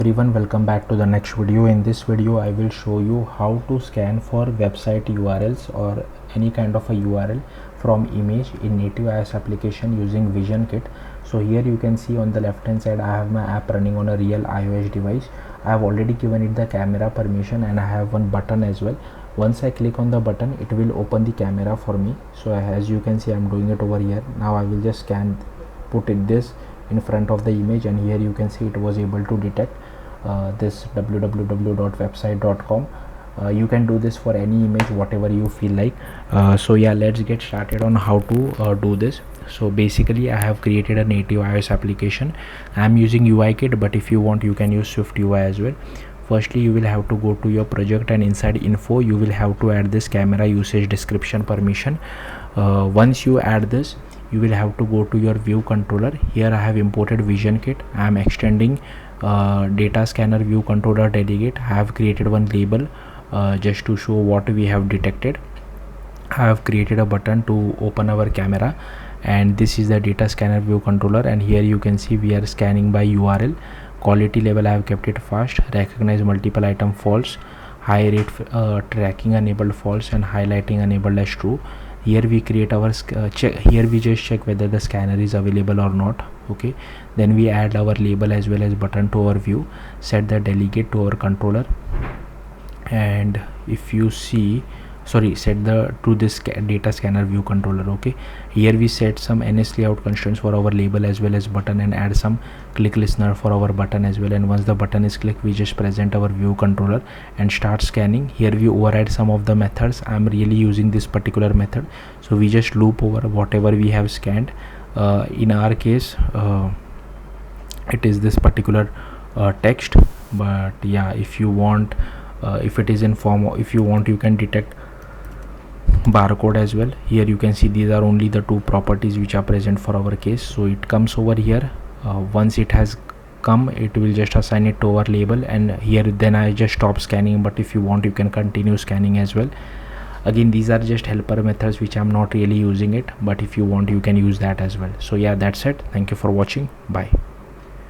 Everyone, welcome back to the next video. In this video I will show you how to scan for website URLs or any kind of a URL from image in native iOS application using Visionkit. So here you can see on the left hand side I have my app running on a real iOS device. I have already given it the camera permission and I have one button as well. Once I click on the button, it will open the camera for me. So as you can see, I'm doing it over here. Now I will just put this in front of the image, and here you can see it was able to detect this www.website.com. You can do this for any image, whatever you feel like. So yeah, let's get started on how to do this. So basically I have created a native iOS application. I'm using UIKit, but if you want you can use Swift UI as well. Firstly, you will have to go to your project, and inside info you will have to add this camera usage description permission. Once you add this, you will have to go to your view controller. Here I have imported Visionkit. I am extending data scanner view controller delegate. I have created one label just to show what we have detected. I have created a button to open our camera, and this is the data scanner view controller, and here you can see we are scanning by URL. Quality level I have kept it fast. Recognize multiple item false. High rate tracking enabled false, and highlighting enabled as true. Here we create our here we just check whether the scanner is available or not. Okay, then we add our label as well as button to our view. Set the delegate to our controller, and if you see, set the to this data scanner view controller. Okay, here we set some NS layout constraints for our label as well as button, and add some click listener for our button as well. And once the button is clicked, we just present our view controller and start scanning. Here we override some of the methods. I'm really using this particular method, so we just loop over whatever we have scanned. In our case it is this particular text, but yeah, if you want, if it is in form, if you want, you can detect barcode as well. Here you can see these are only the two properties which are present for our case. So it comes over here. Once it has come, it will just assign it to our label, and here then I just stop scanning, but if you want you can continue scanning as well. Again, these are just helper methods which I'm not really using it, but if you want you can use that as well. So yeah, that's it. Thank you for watching. Bye.